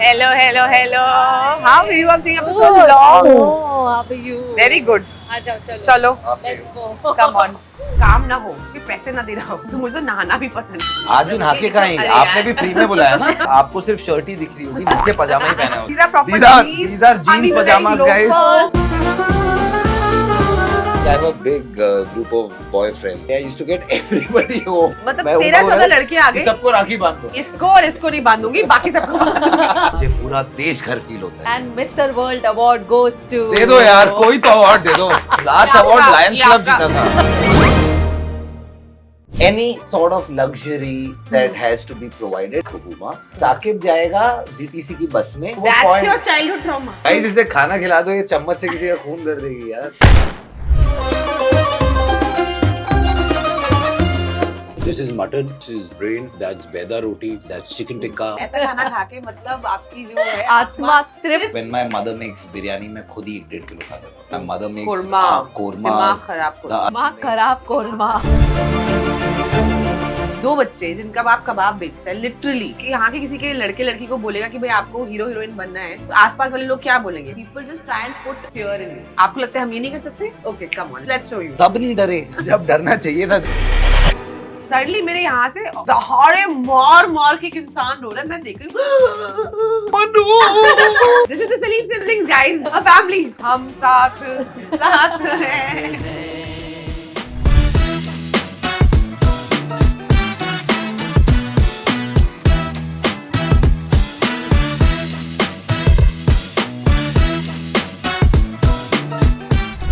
Hello, hello, hello. How are you? I'm seeing up so long. Oh, how are you? Very good. आ जाओ चलो. चलो, Let's go. come on. काम ना हो, फिर पैसे ना दे रहा हो. तो मुझे नहाना भी पसंद है. आज भी नहा के कहीं अरे आपने यार. भी फ्री में बुलाया ना आपको सिर्फ शर्ट ही दिख रही होगी नीचे पजामा ही पहना These are proper These are jeans. jeans I mean, pajamas, like guys. loafers. I have a big group of boyfriends. I used to get everybody home. मतलब मैं 13-14 लड़के आ गए. सबको राखी बांध दो इसको और इसको नहीं बांधूंगी, बाकी सबको बांधूंगी. मुझे पूरा देश घर फील होता है And Mr. World Award goes to. दे दो यार कोई तो अवार्ड दे दो लास्ट अवार्ड लायंस क्लब जीता था Any sort of luxury that has to be provided to Huma. Saqib जाएगा DTC की बस में. वो That's point- your childhood trauma. Guys इसे खाना खिला दो ये चम्मच से किसी का खून कर देगी यार. This is mutton, this is brain, that's beda roti, that's chicken tikka. ऐसा खाना खा के मतलब आपकी जो है आत्मा तृप्त. When my mother makes biryani, मैं खुद ही 1.5 किलो खाता हूँ. My mother makes korma. korma. दिमाग खराब कर. माँ खराब कोरमा. दो बच्चे जिनका बाप कबाब बेचता है लिटरली कि यहाँ के किसी के लड़के लड़की को बोलेगा कि भाई आपको हीरो हीरोइन बनना है तो आसपास वाले लोग क्या बोलेंगे people just try and put fear in you आपको लगता है हम ये नहीं कर सकते okay come on let's show you तब नहीं डरे जब डरना चाहिए था. सडनली मेरे यहाँ से दहाड़े मार मार के एक इंसान रो रहा है मैं देख रही हूँ this is the Salim siblings guys a family हम साथ साथ हैं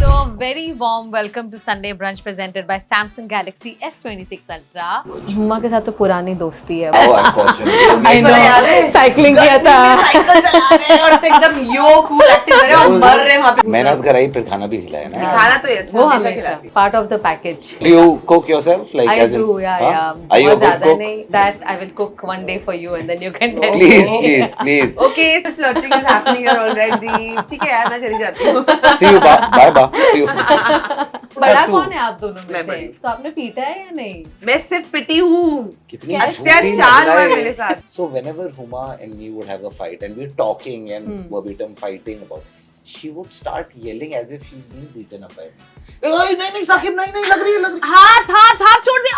So a very warm welcome to Sunday Brunch presented by Samsung Galaxy S26 Ultra. Huma के साथ तो पुरानी दोस्ती है. Oh, unfortunately. I know. याद है? साइकिलिंग किया था. साइकिल चला रहे हैं और तो एकदम यो कूल एक्टिव कर रहे हैं और मर रहे हैं वहाँ पे मेहनत कराई फिर खाना भी खिलाया ना. खाना तो ये अच्छा वो हमेशा हमेशा खिलाती है. part of the package. Do you cook yourself? Like I as in, do, yeah, huh? yeah. Are you a बहुत good ज़्यादा cook? नहीं. That I will cook one day for you and then you can tell Please, me. please, please. Okay, so flirting is happening here already. ठीक है यार मैं चली जाती हूँ. See you. Bye, bye. See you. बड़ा तू- कौन है आप दोनों में मैं से? बड़ी। तो आपने पीटा है या नहीं? मैं सिर्फ पिटी हूँ. कितनी अत्याचार हुआ मेरे साथ. So whenever Huma and me would have a fight and we're talking and verbatim fighting about it, she would start yelling as if she's being beaten up by me. नहीं साकिब नहीं लग रही है. हाथ छोड़ दे.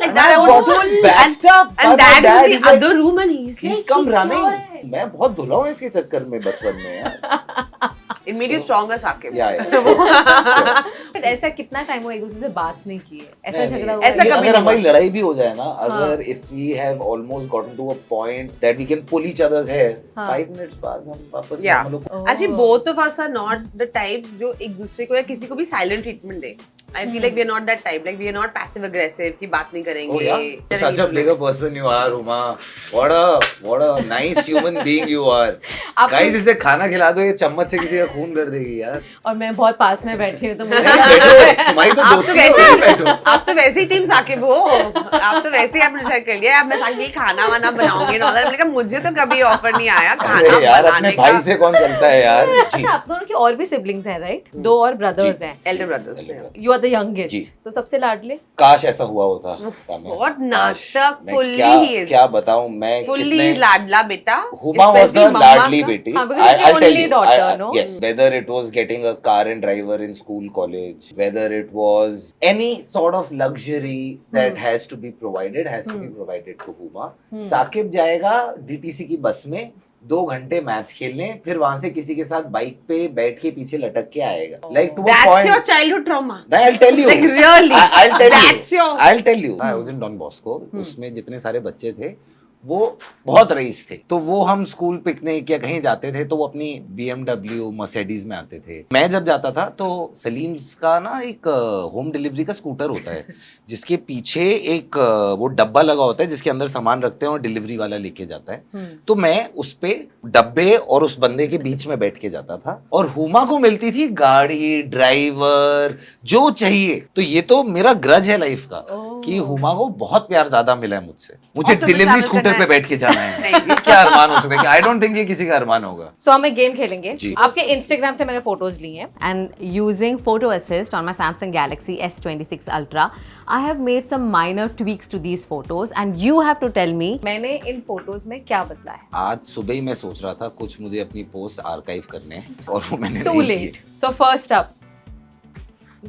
Like And that I I would got pull bashed up by and my dad dad. is He's in the like, other room and he's He's like, come "क्या running. हो रहा है?" मैं बहुत धुला हूँ इसके चक्कर में बचपन में यार. It made you stronger, Sakib. Yeah, sure. But ऐसा कितना टाइम हुआ एक दूसरे से बात नहीं की है? ऐसा नहीं, झगड़ा नहीं. हुआ ऐसा है? कभी अगर नहीं हमारी हुआ. लड़ाई भी हो जाए ना अगर if we have almost gotten to a point that we can pull each other's hair 5 minutes बाद हम वापस Yeah. हम लोग Oh. Actually, both of us are not the types जो एक दूसरे को या किसी को भी silent treatment they. I feel like we are not that type. Like we are not passive aggressive कि बात नहीं करेंगे. Oh yeah, such a bigger person you are, Huma. What a nice human being you are. आपको- Guys इसे खाना खिला दो ये चम्मच से किसी का खून कर देगी यार. और मैं बहुत पास में बैठी हूँ तो मुझे नहीं, बैठो, तुम्हारी तो आप तो दोस्ती वैसे है, ही बैठो. आप तो वैसे ही टीम साकिब हो. आप तो वैसे ही आपने डिसाइड कर लिया अब मैं साकिब खाना वाना बनाऊंगी ना. मैंने कहा मुझे तो कभी ऑफर नहीं आया खाना अरे यार बनाने अपने का. भाई से कौन चलता है यार. जी. अच्छा आप दोनों की और भी सिबलिंग्स हैं राइट? दो और ब्रदर्स जी. हैं. Elder brothers. Elder brother. You are the जी. यंगेस्ट. तो सबसे लाडले? काश ऐसा हुआ होता. बहुत काश. नाटक मैं fully क्या- he is. क्या बताऊं मैं Fully कितने लाडला बेटा. Huma was the Especially मम्मा लाडली का. बेटी. हाँ, because it's I'll tell only you. daughter, no? Yes, whether it was getting a car and driver in school, college, whether it was any sort of luxury that has to be provided, has to be provided to Huma. Saqib जाएगा DTC की बस में 2 घंटे match खेलने फिर वहां से किसी के साथ बाइक पे बैठ के पीछे लटक के आएगा. Like to a That's point. your childhood trauma. I'll tell you. Like really. I'll tell you. That's your. I'll tell you. I was in Don Bosco. उसमें जितने सारे बच्चे थे वो बहुत रईस थे. तो वो हम स्कूल पिकनिक या कहीं जाते थे तो वो अपनी BMW मर्सिडीज में आते थे. मैं जब जाता था तो सलीम्स का ना एक होम डिलीवरी का स्कूटर होता है जिसके पीछे एक वो डब्बा लगा होता है जिसके अंदर सामान रखते हैं और डिलीवरी वाला लेके जाता है. तो मैं उस पे डब्बे और उस बंदे के बीच में बैठ के जाता था और हुमा को मिलती थी गाड़ी ड्राइवर जो चाहिए. तो ये तो मेरा ग्रज है लाइफ का कि हुमा को बहुत प्यार ज्यादा मिला है मुझसे. मुझे और तुम्हें डिलीवरी travel स्कूटर व्हीलचेयर पे बैठ के जाना है, ये क्या अरमान हो सकता है? आई डोंट थिंक ये किसी का अरमान होगा। सो हम एक गेम खेलेंगे। जी। आपके इंस्टाग्राम से मैंने फोटोज ली हैं and using photo assist on my Samsung Galaxy S26 Ultra I have made some minor tweaks to these photos and you have to tell me मैंने इन फोटोज में क्या बदला है। आज सुबह ही मैं सोच रहा था कुछ मुझे अपनी पोस्ट आर्काइव करने हैं और वो मैंने टू नहीं लेट। किए। सो फर्स्ट अप,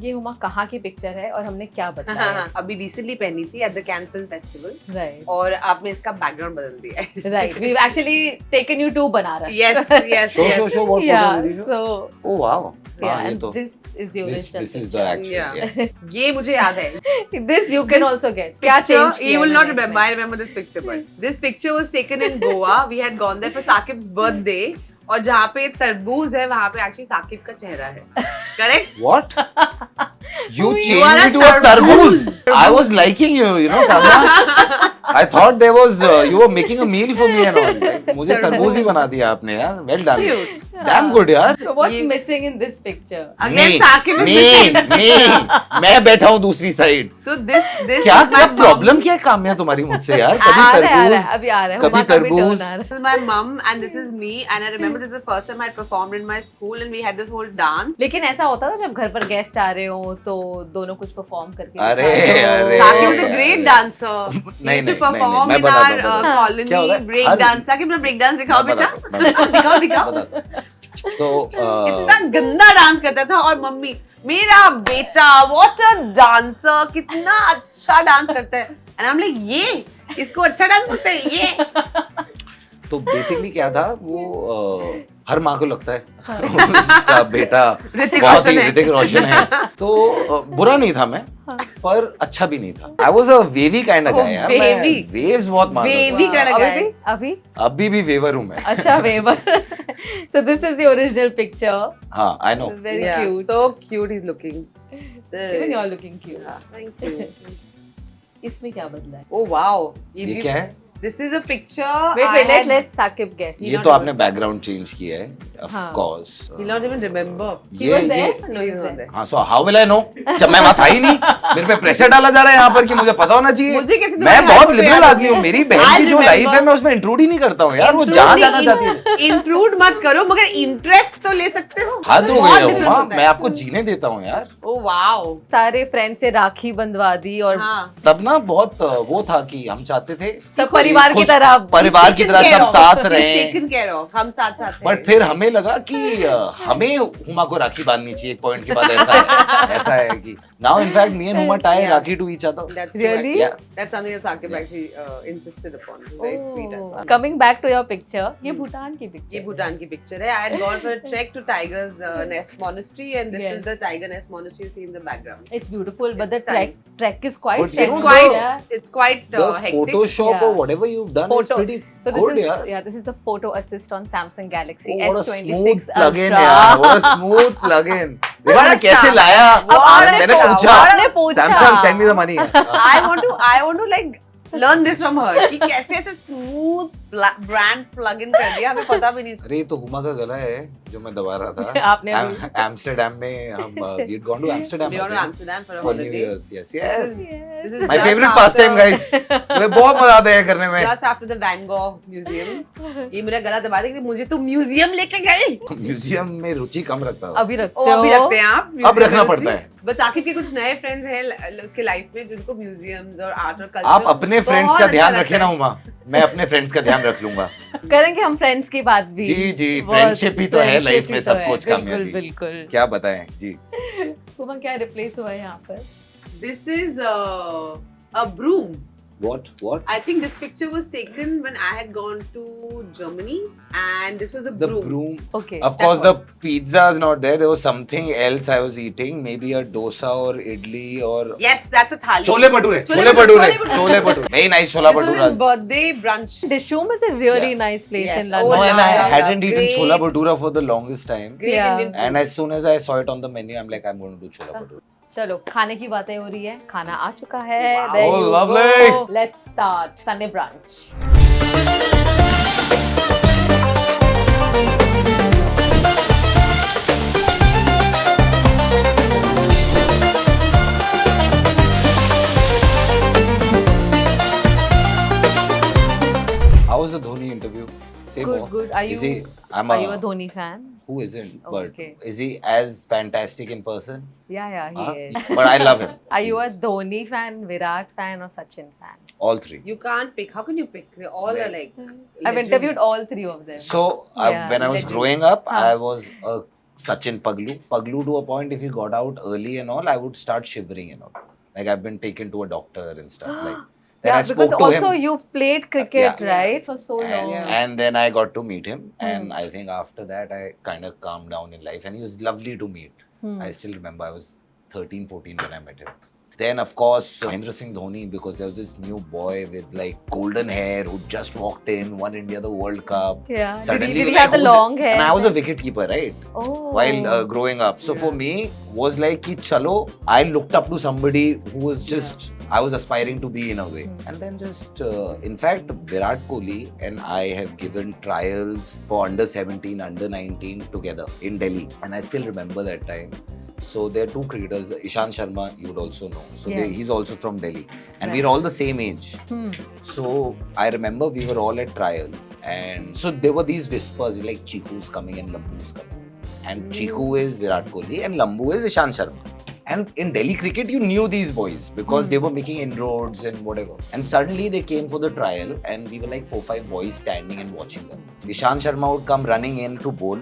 ये हुमा कहाँ की पिक्चर है और हमने क्या बदला है? अभी रिसेंटली पहनी थी at the Cannes film festival right और आपने इसका बैकग्राउंड बदल दिया है। Right, we actually taken you to Banaras. Yes yes show show what Yeah, photo? so oh wow, yeah, हाँ ये and तो this is the original this is the picture. actual, Yeah. yes. ये मुझे याद है। This you can also guess. क्या change किया You will है not मैंने remember. I remember this picture, but this picture was taken in Goa. We had gone there for Saqib's birthday. और जहाँ पे तरबूज है वहाँ पे एक्चुअली साकिब का चेहरा है। Correct? What? You are changed a me to a tarboos. I was liking you, you know, Kamla. I thought there was you were making a meal for me and all. Like, मुझे तरबूज ही बना दिया आपने यार. Well done. Cute. Damn good यार. So what's missing in this picture? Again, Saqib is missing. me, मैं बैठा हूँ दूसरी साइड. So this क्या is क्या my mom. प्रॉब्लम क्या है काम्या तुम्हारी मुझसे यार? कभी आ रहा है, तरबूज, अभी आ रहा है। कभी हुमा का भी तरबूज. turn आ रहा है। This is my mom and this is me and I remember this is the first time I had performed in my school and we had this whole dance. लेकिन ऐसा होता था जब घर पर गेस्ट आ रहे हो तो दोनों कुछ परफॉर्म करके अरे, दिखाते हो। अरे। Saqib was a यार, great यार। dancer. नहीं, He used to नहीं, perform मैं in बताता our हूँ, बताता हूँ। क्या होता colony है? break हर- dance. Saqib अपना break dance दिखाओ मैं बेटा. बताता हूँ, दिखाओ दिखाओ. बताता हूँ। तो इतना गंदा डांस करता था और मम्मी मेरा बेटा व्हाट अ डांसर कितना अच्छा डांस करता है एंड आई एम लाइक ये इसको अच्छा डांस करता है ये तो बेसिकली क्या था वो हर माँ को लगता है उसका बेटा ऋतिक बहुत रोशन ही है। ऋतिक रोशन है तो बुरा नहीं था मैं पर अच्छा भी नहीं था I was a wavy kind of Oh, गाय यार मैं wavy. वेव्स बहुत मारता Wavy था kind of अभी guy. भी अभी अभी भी वेवर हूँ मैं अच्छा weaver so this is the original picture हाँ I know very Yeah, cute so cute he's looking. Even you are looking cute Thank you. इसमें क्या बदला है? Oh wow. ये क्या है This is a picture. Wait I wait had- let Saqib guess ये तो आपने बैकग्राउंड चेंज किया है ऑफ हाँ। Course He'll not even remember. He was ये there? No, he was not there. हाँ so how will I know जब मैं वहाँ था ही नहीं मेरे पे प्रेशर डाला जा रहा है यहाँ पर कि मुझे पता होना चाहिए मुझे कैसे मैं तुम्हारी बहुत हालत लिबरल पे आदमी हूँ मेरी बहन I'll की जो लाइफ है remember. मैं उसमें इंक्लूड ही नहीं करता हूँ यार वो जहाँ जाना चाहती है इंक्लूड मत करो मगर इंटरेस्ट तो ले सकते हो. हद हो बहुत गई difference है होता है. मैं आपको जीने देता हूँ यार Oh wow. सारे फ्रेंड से राखी बंधवा दी और हाँ. तब ना बहुत वो था कि हम चाहते थे सब परिवार की खुश- तरह परिवार की तरह सब साथ रहे टेकन केयर ऑफ हम साथ साथ हैं. बट फिर हमें लगा कि हमें हुमा को राखी बांधनी चाहिए एक पॉइंट के बाद ऐसा है कि now in fact me and Huma tie Yeah. Rakhi to each other That's Really? correct. Yeah. That's something that Saqib actually insisted upon. Very sweet. and fun. Coming back to your picture ये भूटान की ये पिक्चर भूटान की picture है. I had gone for a trek to Tiger's Nest Monastery and this Yes. is the Tiger Nest Monastery you see in the background. It's beautiful but the It's stunning. Track is quite But you It's know, quite it's quite the hectic. Photoshop Yeah. or whatever you've done is pretty So good this is यार this is the photo assist on Samsung Galaxy Oh, what a S26 smooth plug-in Ultra. यार what a smooth plug-in देखा What a मैं कैसे star. लाया What a मैंने star. पूछा आपने पूछा। Samsung send me the money I want to like learn this from her कि कैसे ऐसे smooth brand plug in कर दिया हमें पता भी नहीं. अरे ये तो हुमा का गला है जो मैं दबा रहा था आपने अभी- एम्स्टरडम में हम we had gone to Amsterdam We I went to think, Amsterdam for a for New holiday. Year's yes This is my just favorite after- pastime guys मुझे बहुत मजा आता है करने में Just after the Van Gogh Museum. ये मेरा गला दबा दे कि मुझे तो म्यूजियम लेके गए. म्यूजियम में रुचि कम रखता हूँ अभी रखते ओ हो अभी रखते हैं आप. अब रखना पड़ता है बस आकिब के कुछ नए फ्रेंड्स हैं उसके लाइफ में जिनको म्यूजियम्स और आर्ट और कल्चर आप अपने फ्रेंड्स का ध्यान रखे ना हुमा मैं अपने फ्रेंड्स का ध्यान रख लूंगा करेंगे हम फ्रेंड्स की बात भी जी जी बहुत- फ्रेंडशिप ही तो है friendship लाइफ ही में तो सब है, कुछ कामयाबी बिल्कुल बिल्कुल क्या बताएं जी हुमा क्या रिप्लेस हुआ है यहाँ पर This is a broom. what I think this picture was taken when I had gone to Germany and this was a the broom. broom Okay. of course the pizza is not there was something else I was eating maybe a dosa or idli or Yes, that's a thali. Chole bhature very nice chhola This was bhatura his birthday brunch. Dishoom is a really Yeah. nice place Yes. in Oh, no, London. and I love, hadn't eaten great. chola bhatura for the longest time Great Yeah. Indian food. and as soon as I saw it on the menu I'm like I'm going to do chola bhatura चलो खाने की बातें हो रही है खाना आ चुका है Wow. There Oh, you lovely. go. Let's start Sunday brunch. you? Say Good, more. good. Are Is he? you are you a Dhoni fan? Who isn't? But Okay. is he as fantastic in person? Yeah, he Huh? is. But I love him. Are you a He's Dhoni fan, Virat fan, or Sachin fan? all three? You can't pick. How can you pick? They all are like. I've interviewed all three of them. So Yeah, when I was legends. growing up, Huh. I was a Sachin Paglu. Paglu to a point. If he got out early and all, I would start shivering and all. Like I've been taken to a doctor and stuff. Like then Yeah, I spoke because to also him. you've played cricket, Yeah. right, for so long. And then I got to meet him, and I think after that I kind of calmed down in life, and he was lovely to meet. I still remember I was 13, 14 when I met him. Then of course Mahendra Singh Dhoni, because there was this new boy with like golden hair who just walked in, won India the World Cup. Yeah. Suddenly did he we're have the "Who's it?" long hair? And I was a wicket keeper, right? Oh. While growing up. So for me was like ki chalo, I looked up to somebody who was just I was aspiring to be in a way. And then just in fact Virat Kohli and I have given trials for under 17, under 19 together in Delhi, and I still remember that time. So there are two cricketers, Ishan Sharma, you would also know. So Yes. he's also from Delhi, and Right. we're all the same age. So I remember we were all at trial, and so there were these whispers like Chiku's coming and Lambu's coming, and Chiku is Virat Kohli and Lambu is Ishan Sharma. And in Delhi cricket, you knew these boys because they were making inroads and whatever. And suddenly they came for the trial, and we were like 4-5 boys standing and watching them. Ishan Sharma would come running in to bowl.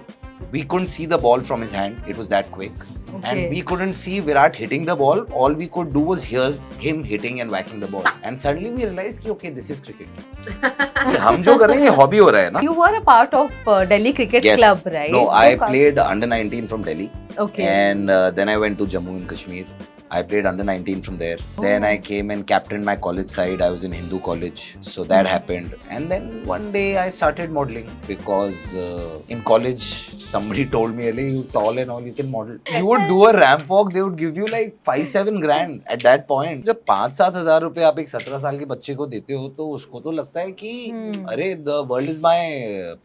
We couldn't see the ball from his hand; it was that quick. Okay. And we couldn't see Virat hitting the ball. All we could do was hear him hitting and whacking the ball. And suddenly we realized कि okay, this is cricket. ये हम जो कर रहे हैं ये hobby हो रहा है ना? You were a part of Delhi Cricket Yes. Club, right? No, I So- played under 19 from Delhi. Okay. And then I went to Jammu and Kashmir. I played under 19 from there. Then I came and captained my college side. I was in Hindu college. So that happened. And then one day I started modeling because in college somebody told me, "Hey, you tall and all, you can model." You would do a ramp walk, they would give you like 5-7 grand at that point. जब 5-7 हजार रुपए आप एक 17 साल के बच्चे को देते हो तो उसको तो लगता है कि अरे the world is my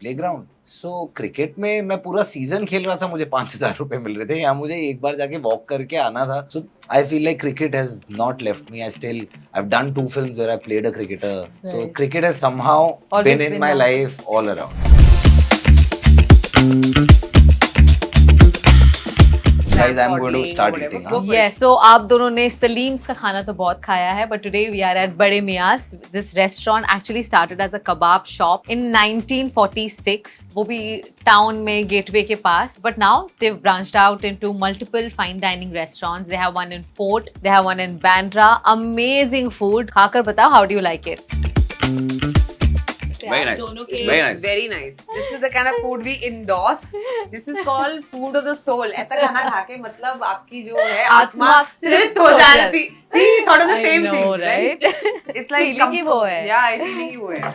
playground. So cricket में मैं पूरा सीजन खेल रहा था, मुझे 5,000 रुपए मिल रहे थे, यहाँ मुझे एक बार जाके वॉक करके आना था. So I feel like cricket has not left me. I have done 2 films where I played a cricketer. So cricket has somehow Always been in been my on. Life all around. Guys, I'm going to start eating. Huh? Yes, so आप दोनों ने सलीम्स का खाना तो बहुत खाया है, but today we are at बड़े मियास. This restaurant actually started as a kebab shop in 1946. वो भी टाउन में गेटवे के पास. But now they've branched out into multiple fine dining restaurants. They have one in Fort, they have one in Bandra. Amazing food. खाकर बताओ, how do you like it? Very nice. Very nice. Very nice. This is the kind of food we endorse. This is called food of the soul. ऐसा खाना खा के मतलब आपकी जो है आत्मा तृप्त हो जाती. See, thought of the I same know, thing, right? It's like Feeling ही वो है. Yeah, feeling ही वो है.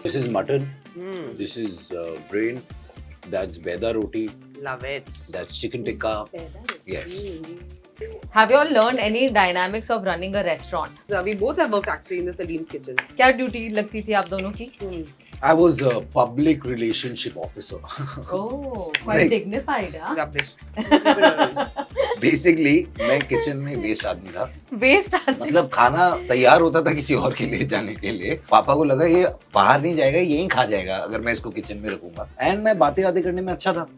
This is mutton. This is brain. That's beda roti. Love it. That's chicken tikka. Yes. Have you all learned any dynamics of running a restaurant? So we both have worked actually in the Salim's kitchen. क्या duty लगती थी आप दोनों की? I was a public relationship officer. Oh, quite Right. dignified, huh? Rubbish. Basically मैं kitchen में waste आदमी था. Waste आदमी. मतलब खाना तैयार होता था किसी और के लिए जाने के लिए. पापा को लगा ये बाहर नहीं जाएगा, यहीं खा जाएगा अगर मैं इसको किचन में रखूंगा. एंड मैं बातें करने में अच्छा था.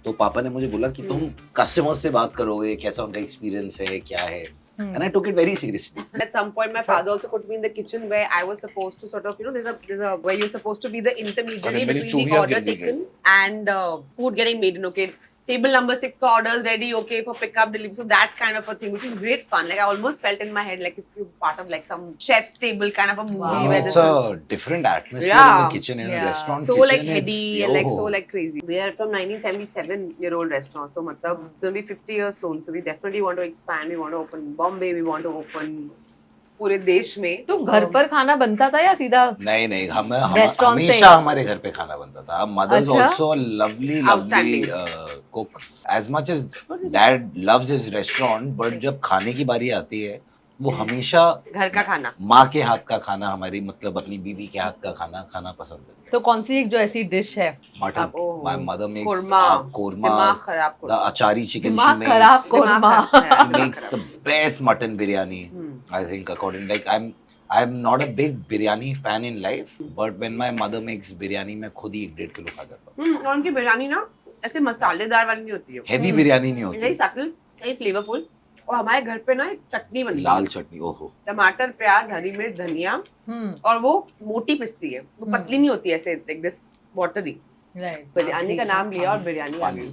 तो पापा ने मुझे बोला कि तुम कस्टमर्स से बात करोगे, कैसा उनका एक्सपीरियंस है, क्या है. And I took it very seriously. At some point, my father also put me in the kitchen where I was supposed to sort of, there's a where you're supposed to be the intermediary मैंने between the चूहिया order गिननी taken and food getting made in. Okay, table number 6 ka orders ready, okay, for pickup delivery. So that kind of a thing, which is great fun. Like I almost felt in my head like if you're part of like some chef's table kind of a movie. Wow. No, where it's this is a different atmosphere Yeah. in the kitchen, in Yeah. a restaurant so kitchen. like heady it's, and like oh. so like crazy. We are from 1977-year-old restaurant. So matlab, it's going to be 50 years soon. So we definitely want to expand. We want to open Bombay. We want to open पूरे देश में. तो घर पर खाना बनता था या सीधा? नहीं हम Restaurant से? हमेशा हमारे घर पे खाना बनता था. Mother's अच्छा? also a lovely Outstanding. cook. As much as dad loves his restaurant, but जब खाने की बारी आती है वो हमेशा घर का खाना. माँ के हाथ का खाना, हमारी मतलब अपनी बीवी के हाथ का खाना पसंद है. तो कौन सी एक जो ऐसी डिश है? Mutton. Oh. My mother makes Korma. korma, दिमाग खराब the korma. achari chicken she दिमाग makes. खराब कोरमा. दिमाग खराब. She makes the best mutton biryani. I think according like I'm not a big biryani fan in life, but when my mother makes biryani, मैं खुद ही 1-1.5 kilo खा जाता हूँ. और उनकी बिरयानी ना ऐसे मसालेदार वाली नहीं होती है, Heavy बिरयानी नहीं वेरी होती. Subtle, very flavourful. और हमारे घर पे ना एक चटनी बनती है, लाल चटनी, ओहो. टमाटर, प्याज, हरी मिर्च, धनिया, और वो मोटी पिसती है, वो पतली नहीं होती ऐसे like this watery. Right. Biryani का नाम लिया और बिरयानी आ गई.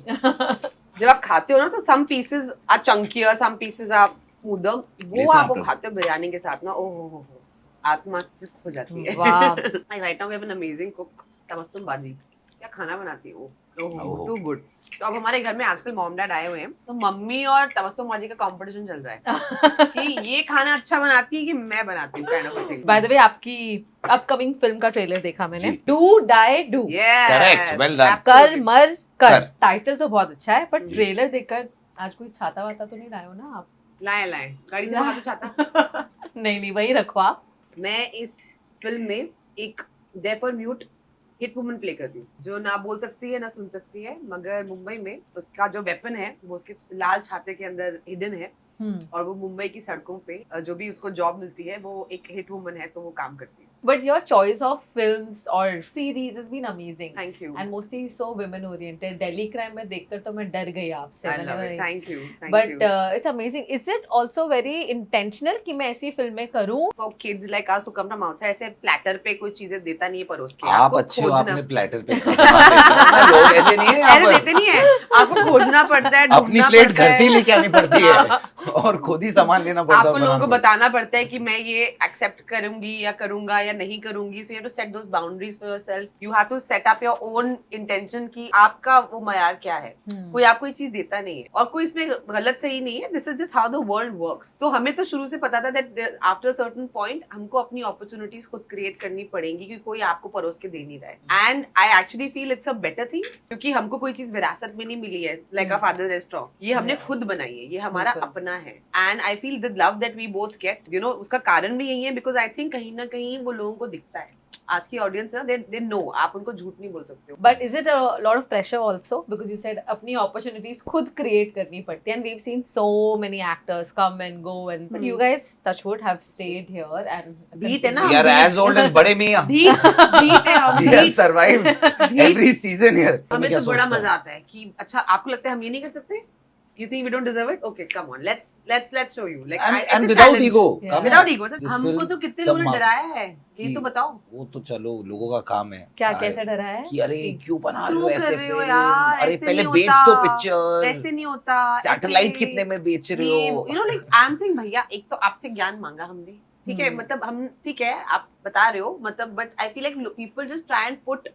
जब आप खाते हो ना तो some pieces are chunkier, some pieces are smoother. वो आप वो खाते हो बिरयानी के साथ ना, ओहो हो, आत्मा तृप्त हो जाती है. Wow. Right now we have an amazing cook, Tabassum बाजी. क्या खाना बनाती है वो, ओहो. Too good. तो अब हमारे घर में आजकल मॉम डैड आए हुए हैं, तो मम्मी और तबस्सुम बाजी का कंपटीशन चल रहा है कि ये खाना अच्छा बनाती है कि मैं बनाती हूँ, kind of a thing. By the way, आपकी अपकमिंग फिल्म का ट्रेलर देखा मैंने. जी. Do Die Do. Correct, well done. कर मर कर. कर. टाइटल तो बहुत अच्छा है, पर ट्रेलर देखकर आज कोई छाता वाता तो नहीं लाए हो ना आप? लाए गाड़ी से वहां तो चाहता. नहीं वही रखो आप. मैं इस फिल्म में एक डेफ और म्यूट हिट वुमन प्ले कर रही हूँ, जो ना बोल सकती है ना सुन सकती है, मगर मुंबई में उसका जो वेपन है वो उसके लाल छाते के अंदर हिडन है, और वो मुंबई की सड़कों पे जो भी उसको जॉब मिलती है वो एक हिट वुमन है, तो वो काम करती है. But your choice of films or series has been amazing. Thank you. And mostly so women oriented. Delhi Crime में देखकर तो मैं डर गई आपसे. I love it. Thank you. But it's amazing. Is it also very intentional कि मैं ऐसी फिल्में करूं? For kids like us who come from outside, ऐसे प्लेटर पे कोई चीजें देता नहीं है परोस के. आप आपको अच्छे हो, खोजना- आपने प्लेटर पे इतना सामान देते हो. लोग ऐसे नहीं है यहाँ अरे पर. देते नहीं है, आपको खोजना पड़ता है, अपनी ढूंढना प्लेट पड़ता घर से ही है. लेके आनी पड़ती है और खुद ही सामान लेना पड़ता है. आपको लोगों को बनाने. बताना पड़ता है कि मैं ये एक्सेप्ट करूंगी या करूंगा या नहीं करूंगी. So you have to set those boundaries for yourself. You have to set up your own intention कि आपका वो मयार क्या है. कोई आपको ये चीज देता नहीं है, और कोई इसमें गलत सही नहीं है. This is just how the world works. तो हमें तो शुरू से पता था दैट आफ्टर सर्टेन पॉइंट हमको अपनी अपॉर्चुनिटीज खुद क्रिएट करनी पड़ेंगी, क्योंकि कोई आपको परोस के दे नहीं रहा है. And I actually feel it's a better thing, क्योंकि हमको कोई चीज विरासत में नहीं मिली है लाइक अ फादर रेस्टोरेंट. ये हमने खुद बनाई है, ये हमारा अपना है. And I feel the love that we both get, you know, उसका कारण भी यही है बिकॉज आई थिंक कहीं ना कहीं वो लोगों को दिखता है. आज की ऑडियंस है, दे नो, आप उनको झूठ नहीं बोल सकते हो. But is it a lot of pressure also? Because you said अपनी opportunities खुद create करनी पड़ती है. And we've seen so many actors come and go. But you guys, touch wood, have stayed here and Beat है ना? We are as old as बड़े मियाँ. धीट है हम, We have धीट. survived every season here. हमें क्या तो बड़ा सोचता मजा आता है कि अच्छा आपको लगता है हम ये नहीं कर सकते. You think we don't deserve it? Okay, come on, let's show you. Like, And- it's and a without challenge. ego. Yeah. Come Without here. ego. This हमको film तो कितने the लोगों ने mark- डराया है, ये कि- तो बताओ. वो तो चलो लोगों का काम है. क्या आए- कैसे डरा है? कि अरे क्यों बना रहे हो क्यों ऐसे कर रहे हो फिल्म. यार, अरे ऐसे पहले नहीं बेच होता. दो पिक्चर. ऐसे नहीं होता. सैटेलाइट ऐसे- कितने में बेच रहे हो. You know like I am saying भैया, एक तो आपसे ज्ञान मांगा हमने, ठीक है, मतलब हम ठीक है आप बता रहे हो, मतलब but I feel like people just try and put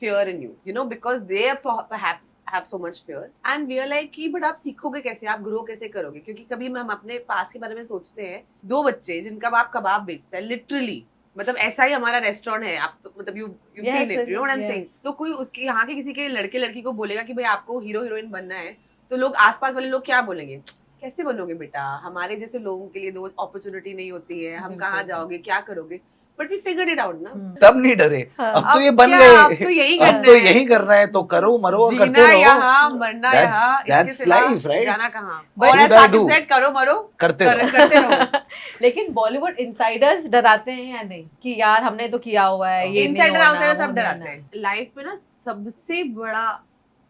fear in you know, because they perhaps have so much fear and we are like कि बट आप सीखोगे कैसे, आप ग्रो कैसे करोगे. क्योंकि कभी हम अपने पास के बारे में सोचते हैं, 2 बच्चे जिनका बाप कबाब बेचता है लिटरली, मतलब ऐसा ही हमारा रेस्टोरेंट है. आप तो मतलब you seen it, you know what I am saying. तो कोई उसके यहाँ के किसी के लड़के लड़की को बोलेगा कि भाई आपको हीरो हीरोइन बनना है, तो लोग आसपास वाले लोग क्या बोलेंगे, कैसे बनोगे बेटा, हमारे जैसे लोगों के लिए दो अपॉर्चुनिटी नहीं होती है, हम कहाँ जाओगे, क्या करोगे. But we figured it out ना. तब नहीं डरे. अब तो ये बन क्या, अब गए. तो यही अब करना तो है. यही करना है, तो करो मरो और करते जीना रहो. यहाँ, मरना यहाँ, इसके That's सिवा life, right? जाना कहाँ. But और do ऐसा that do. सेट करो मरो करते रहो. करते रहो. लेकिन बॉलीवुड इनसाइडर्स डराते हैं या नहीं कि यार हमने तो किया हुआ है, ये नहीं इनसाइडर होना, आउटसाइडर वो सब नहीं डराते होना. हैं. लाइफ में ना सबसे बड़ा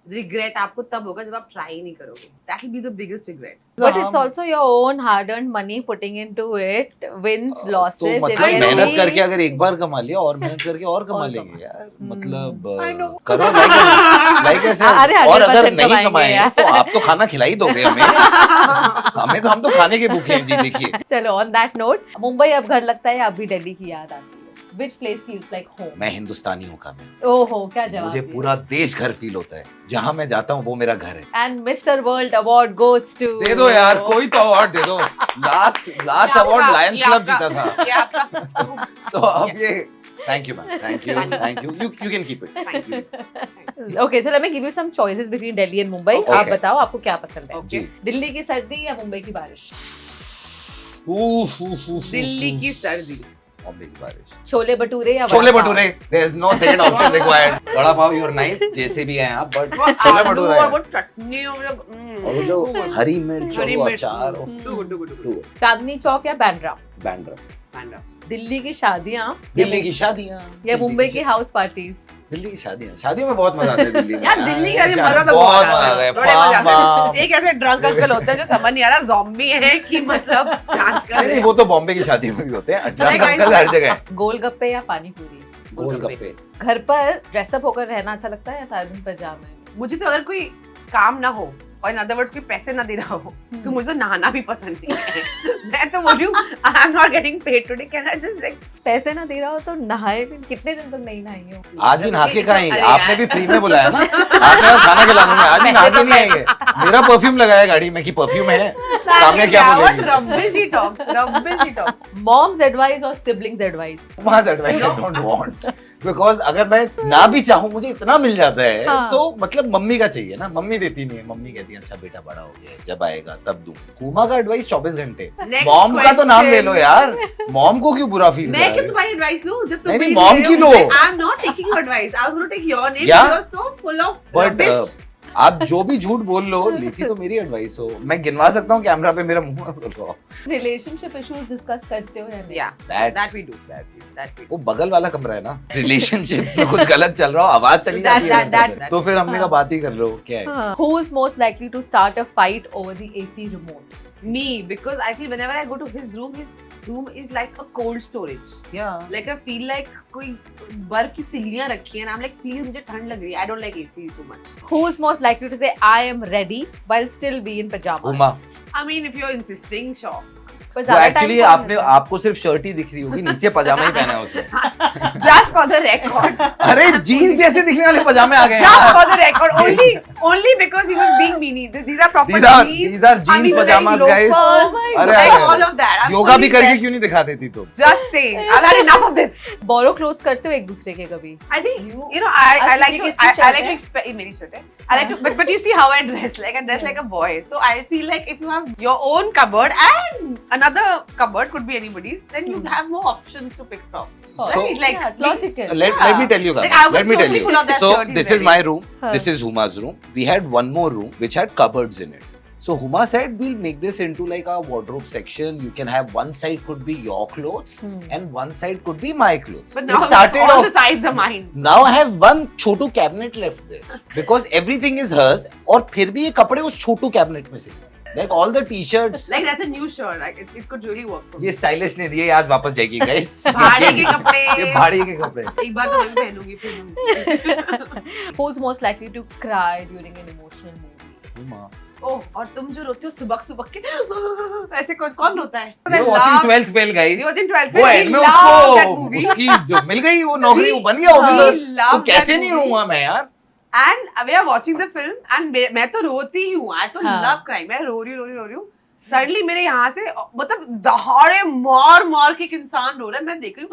रिग्रेट आपको तब होगा जब आप ट्राई नहीं करोगे. That will be the biggest regret. But it's also your own hard-earned money putting into it, wins, तो losses. मतलब it can मेहनत be- करके अगर एक बार कमा लिया और मेहनत करके और कमा और लेंगे यार. मतलब I know. करो लाइक ऐसे. अरे और 100% अगर नहीं कमाएंगे कमाए यार. तो आप तो खाना खिला ही दोगे हमें. हम तो खाने के भूखे हैं जी. देखिए चलो on that note, मुंबई अब घर लगता है या अभी दिल्ली की याद आती है? Which place feels like home? मैं हिंदुस्तानी हूँ कामे. ओहो क्या जवाब मुझे दिया. पूरा देश घर फील होता है. जहाँ मैं जाता हूँ वो मेरा घर है. And Mr. World award goes to दे दो यार, कोई तो अवार्ड दे दो. लास्ट अवार्ड लायंस क्लब जीता था. ये आपका. तो अब ये thank you ma'am. Thank you. You can keep it. Okay, so let me give you some choices between Delhi and Mumbai. Okay. आप बताओ आपको क्या पसंद है? जी. दिल्ली की सर्दी या मुंबई की बारिश? दिल्ली की सर्दी. बॉम्बे की बारिश। छोले भटूरे या chole vada pav? Bhature, there is no second option required. Vada pav you're nice, जैसे भी हैं आप, but छोले आलू भटूरे और वो हैं। चटनी और और वो जो हरी मिर्च और हरी वो मिर्च, अचार और too good, too good, too good. Chandni Chowk या बैंड्रा? बैंड्रा। Panda. दिल्ली की शादियां दिल्ली की शादियाँ या मुंबई की हाउस पार्टीज? दिल्ली की शादियाँ, शादियों में बहुत मजा आता है दिल्ली में। यार दिल्ली का जो शादी- मजा तो बहुत बहुत मजा आता है। बड़े मजा आता पाम, है। एक ऐसे ड्रंक अंकल होते हैं जो समझ नहीं आ रहा जॉम्बी है कि मतलब डांस कर नहीं रहे नहीं, वो तो बॉम्बे की शादियों में भी होते हैं। नहीं, अंकल हर जगह है। गोलगप्पे या पानी पूरी? गोलगप्पे। घर पर ड्रेसअप होकर रहना अच्छा लगता है या सारे दिन पजामे में? मुझे तो अगर कोई काम ना हो और इन अदर वर्ड्स कोई पैसे ना दे रहा हो तो मुझे तो नहाना भी पसंद नहीं है। मैं तो बोल रही हूँ आई am not getting paid today, can I just like पैसे ना दे रहा हो तो नहाए भी? कितने दिन तक नहीं नहाई हो? आज भी नहा के खाएंगे, अरे आपने यार। भी फ्री में बुलाया ना, आपने कहा खाना खिलाऊंगा, आज भी नहा के नहीं आएंगे। मेरा परफ्यूम लगाया गाड़ी में कि परफ्यूम है, सामने क्या बोलेगी। Rubbish he talk, rubbish he talk. Mom's advice और siblings advice? Mom's advice I don't want because अगर मैं ना भी चाहूँ मुझे इतना मिल जाता है हाँ। तो मतलब मम्मी का चाहिए ना, मम्मी देती नहीं है, मम्मी कहती है अच्छा बेटा बड़ा हो गया है, जब आएगा तब दूंगी। हुमा का एडवाइस 24 घंटे, Next मॉम का तो नाम ले लो question. यार, मॉम को क्यों बुरा फील मैं क्यों तुम्हारी एडवाइस लूं जब तुम नहीं, मेरी mom ले की रहे हो? लो। I am not taking your advice, I was gonna take your name, Yeah? You are so full of but rubbish. आप जो भी झूठ बोल लो, लेती तो मेरी एडवाइस हो, मैं गिनवा सकता हूँ कैमरा पे, मेरा मुंह मत खोलो। रिलेशनशिप इश्यूज डिस्कस करते हो या नहीं? या दैट वी डू। वो बगल वाला कमरा है ना, रिलेशनशिप में कुछ गलत चल रहा हो, आवाज चली जाती है that- तो फिर हमने कहा बात ही कर लो, क्या है। Who is most likely to start a fight over the AC remote? Me, because I feel whenever I go to his room is like a cold storage. Yeah. Like I feel like कोई बर्फ की सिल्लियां रखी हैं, and I'm like please मुझे ठंड लग रही है, I don't like AC too much. Who is most likely to say I am ready while still be in pajamas? Uma. I mean if you're insisting, sure. पर वो ज्यादा actually time आपने आपको सिर्फ शर्ट ही दिख रही होगी, नीचे पजामा ही पहना है उसने। Just for the record. अरे जीन्स जैसे दिखने वाले पजामे आ गए Just यार। for the record, only because he was being meanie. These are proper These are jeans. jeans I mean, pajamas, wearing guys. loafers, Oh my अरे like अरे, all of that. I'm yoga भी fully करके dressed. क्यों नहीं दिखा देती तो? Just saying. I've had enough of this. borrow clothes करते हो एक दूसरे के कभी? I think you know I like to किसकी I shirt like है? to expect मेरी shirt है. I like to but you see how I dress, like I dress like a boy. So I feel like if you have your own cupboard and another cupboard could be anybody's, then you have more options to pick from. So- right? Like Yeah, it's logical. Let me tell you Like, guys. I would Let me tell totally you. pull out that So shirt he's this is wearing. my room. Huh. This is Huma's room. We had one more room which had cupboards in it. So Huma said we'll make this into like a wardrobe section. You can have one side could be your clothes and one side could be my clothes. But now It started all off. the sides are mine. Now I have one Chhotu cabinet left there because everything is hers. और फिर भी ये कपड़े उस छोटू cabinet में से like all the t-shirts. Like that's a new shirt. Like it could really work for me. ये stylish ने दिए, आज वापस जाएगी गाइस। भाड़े के कपड़े। ये भाड़े के कपड़े। एक बार तो मैं भी पहनूंगी फिर। Who's most likely to cry during an emotional movie? Huma. ओह, और तुम जो रोती हो सुबह के ऐसे कौन रोता है? We were watching 12th fail guys. We was in 12th वो fail. एंड में We loved that उसको movie. उसकी जो मिल गई वो नौकरी, वो बन गया We ऑफिसर, तो loved कैसे that नहीं movie. रहूंगा मैं यार। And we are watching the film and मैं तो रोती हूँ, I तो हाँ. love crying, मैं रो रही हूँ। सडनली मेरे यहाँ से मतलब दहाड़े मार के एक इंसान रो रहा है, मैं देख रही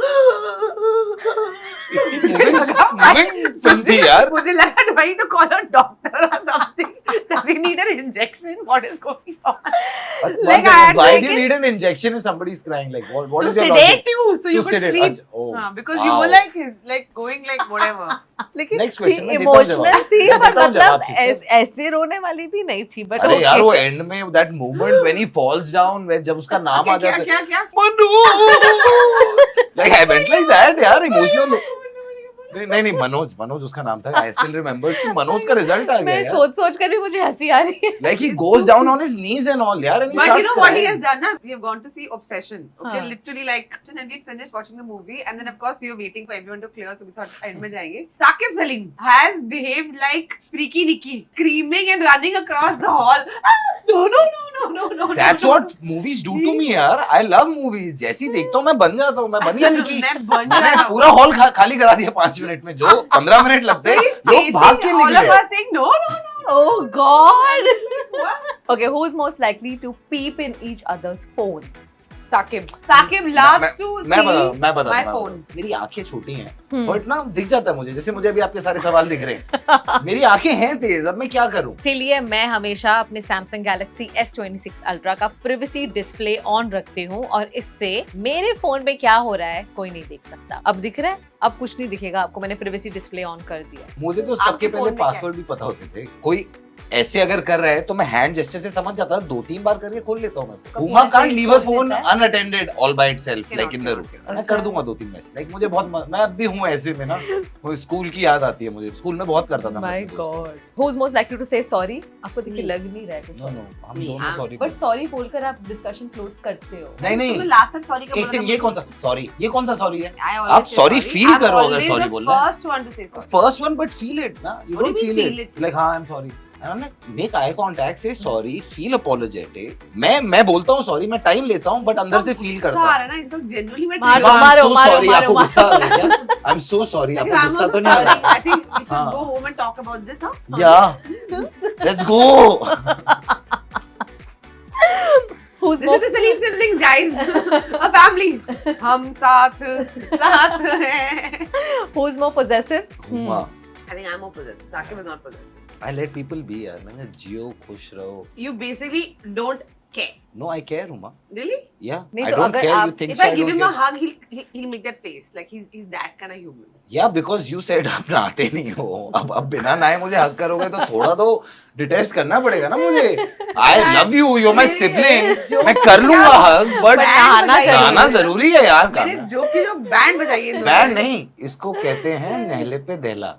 Moving film थी यार। मुझे लगा do I need to call a doctor or something? Does he need an injection? What is going on? Like I had Why to do you take need an injection if somebody is crying? Like what to is your sedate logic? you so you To could sedate. sleep. अच्छा, oh, हाँ, because you wow. were like going like whatever. लेकिन Next question, मैं देता हूँ emotional जवाब। थी मैं पर देता हूँ जवाब, मतलब sister. ऐसे रोने वाली भी नहीं थी बट अरे यार वो एंड में that moment when he falls down, when जब उसका नाम आ जाता है, क्या Manoj, like I went like that यार, emotional। नहीं मनोज उसका नाम था। I still remember कि मनोज का रिजल्ट आ गया मैं यार। सोच कर भी मुझे हंसी आ रही है। Like he goes down on his knees and all यार, and he But you starts know what he has crying. done? Na? We have gone to see Obsession. Okay, हाँ. literally like, and we finished watching the movie, and then of course we were waiting for everyone to clear, so we thought end में जाएंगे. Saqib Salim has behaved like Freaky Nicky, screaming and running across the hall. No. That's what movies do to me यार. I love movies. जैसी देखता हूँ मैं बन जाता हूँ, मैं बन गया निकी। मैं बन मैंने रहा हूँ. पूरा हॉल खाली करा दिया 5 मिनट में, जो 15 मिनट लगते हैं, लोग भाग के all of निकले। us saying no. Oh God. What? Okay, who's most likely to peep in each other's phones? Saqib loves to मैं see बता my phone. मेरी आंखें छोटी हैं बट ना दिख जाता है मुझे, जैसे मुझे अभी आपके सारे सवाल दिख रहे हैं। मेरी आंखें हैं तेज, अब मैं क्या करूं? इसीलिए मैं हमेशा अपने Samsung Galaxy S26 Ultra का privacy डिस्प्ले ऑन रखती हूँ और इससे मेरे फोन में क्या हो रहा है कोई नहीं देख सकता। अब दिख रहा है? अब कुछ नहीं दिखेगा आपको, मैंने privacy डिस्प्ले ऑन कर दिया। मुझे तो आपके सबके फोन पहले में क्या है? पासवर्ड भी पता होते थे। कोई ऐसे अगर कर रहा है तो मैं हैंड जेस्चर से समझ जाता है, 2-3 बार करके खोल लेता हूँ मैं। फोन हुमा ऐसे कांट ही लीव हर खोल फोन देता है? Unattended all by itself Cannot, like in the cannot, room. cannot. मैं कर दूंगा 2-3 मैसेज। लाइक मुझे बहुत मैं अब भी हूँ ऐसे में ना, वो स्कूल की याद आती है मुझे। स्कूल में बहुत करता था मैं My अपने दोस्तों God. Who's most likely to say sorry? आपको देख के लग नहीं रहा है से। कुछ। नो नो हम नहीं, दोनों सॉरी। बट सॉरी बोलकर आप डिस्कशन क्लोज करते हो। नहीं नहीं तुमने लास्ट टाइम सॉरी का एक सेकंड, ये कौन सा सॉरी, ये कौन सा सॉरी है? I always आप say sorry feel I'm करो अगर always sorry the बोलना है। first one to say sorry. First one but feel it ना, you What do don't you feel mean feel it it? Like हाँ I am sorry and make eye contact, say sorry, feel apologetic. मैं बोलता हूँ sorry, मैं time लेता हूँ but अंदर से फील करता गुस्सा आ हूँ। रहा है ना इस वक्त genuinely मैं मारो, trigger- मारो, so मारो, sorry, मारो, आपको मारो। गुस्सा आ रहा है क्या? आई एम सो सॉरी, आपको I'm गुस्सा also तो नहीं आ sorry. रहा? I think we should हाँ. go home and talk about this, huh? या let's go. Who's This is the Salim siblings, guys. A family. हम साथ हैं. who's more possessive? Huma I think I'm more possessive. Saqib is not possessive. I let people be यार, मैंने जियो, खुश रहो। You basically don't care. No I care Huma, Really? या नहीं आई तो डोंट अगर केयर, आप- you think If so I I give don't him a care. hug, he'll make that face. Like he's that kind of human. या because you said आप नहाते नहीं हो, अब बिना नहाए मुझे हक करोगे तो थोड़ा तो डिटेस्ट करना पड़ेगा ना मुझे। I love you, you my sibling, मैं कर लूंगा हग बट नहाना नहाना जरूरी है यार। मेरे जोक की जो बैंड बजाई है बैंड नहीं, इसको कहते हैं नहले पे दहला।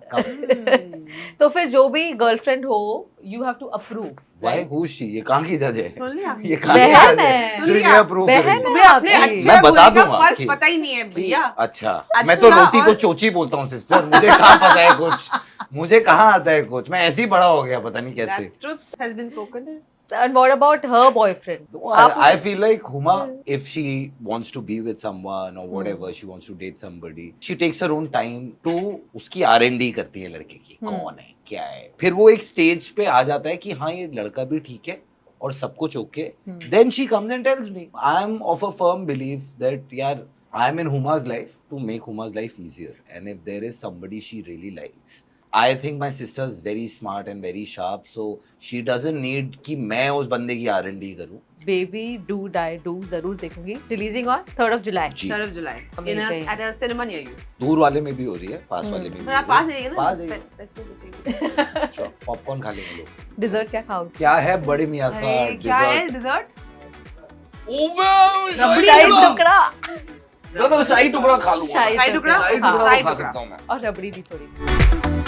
तो फिर जो भी गर्लफ्रेंड हो you have to approve. Why who she, ये कहाँ की जज है? सुन लिया? ये कहाँ की बहन जज है है। जो सुन ये लिया? अप्रूव बहन करेगी? तुम्हें अपने आपकी। अच्छे मैं बता बुरे का दूंगा फर्क कि- पता ही नहीं है भैया. अच्छा मैं तो अच्छा रोटी को और- चोची बोलता हूँ सिस्टर, मुझे कहाँ पता है कुछ, मुझे कहाँ आता है कुछ, मैं ऐसे ही बड़ा हो गया पता नहीं कैसे। That's truth has been spoken. And what about her boyfriend? I feel like Huma, if she wants to be with someone or whatever, she wants to date somebody, she takes her own time to उसकी R&D करती है लड़के की, कौन है क्या है, फिर वो एक स्टेज पे आ जाता है कि हाँ ये लड़का भी ठीक है और सब कुछ okay, then she comes and tells me. I am of a firm belief that यार I am in Huma's life to make Huma's life easier, and if there is somebody she really likes, I think my sister is very smart and very sharp, so she doesn't need कि मैं उस बंदे की R&D करूँ। Baby Do Die Do जरूर देखूंगी। Releasing on 3rd of July. Ji 3rd of July. Amazing. At a cinema near you. दूर वाले में भी हो रही है, पास वाले में भी पर आप पास जाइएगा ना? पास जाइए। पैसे बचेंगे. Sure, पॉपकॉर्न खा लेंगे लोग। Dessert क्या खाओगे? क्या है बड़े मियाँ का अरे, क्या है डिजर्ट? dessert? शाही टुकड़ा शाही टुकड़ा खा लूंगा। शाही शाही टुकड़ा? शाही हाँ, टुकड़ा शाही खा टुकड़ा. सकता हूँ मैं। और रबड़ी भी थोड़ी सी।